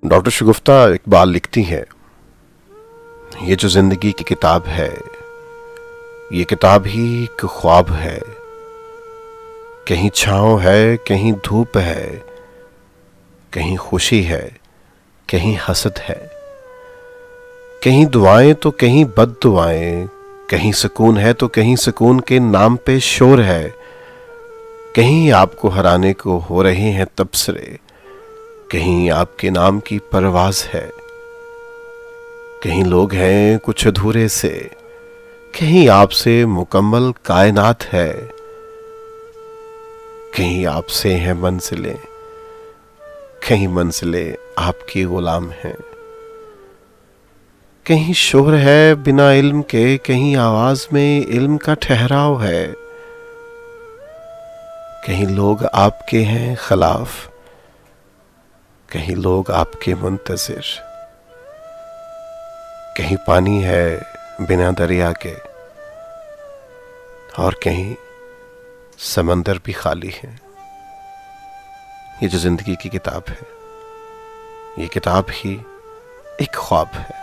Doctor शगुफ्ता इकबाल लिखती हैं, ये जो जिंदगी की किताब है, ये किताब ही एक ख्वाब है। कहीं छाँव है, कहीं धूप है, कहीं खुशी है, कहीं हसद है, कहीं दुआएं तो कहीं बद दुआएं, कहीं सुकून है तो कहीं सुकून के नाम पे शोर है। कहीं आपको हराने को हो रहे हैं तबसरे, कहीं आपके नाम की परवाज है। कहीं लोग हैं कुछ अधूरे से, कहीं आपसे मुकम्मल कायनात है। कहीं आपसे हैं मंजिलें, कहीं मंजिलें आपकी गुलाम हैं। कहीं शोर है बिना इल्म के, कहीं आवाज में इल्म का ठहराव है। कहीं लोग आपके हैं खिलाफ, कहीं लोग आपके मुंतजिर। कहीं पानी है बिना दरिया के, और कहीं समंदर भी खाली है। ये जो जिंदगी की किताब है, ये किताब ही एक ख्वाब है।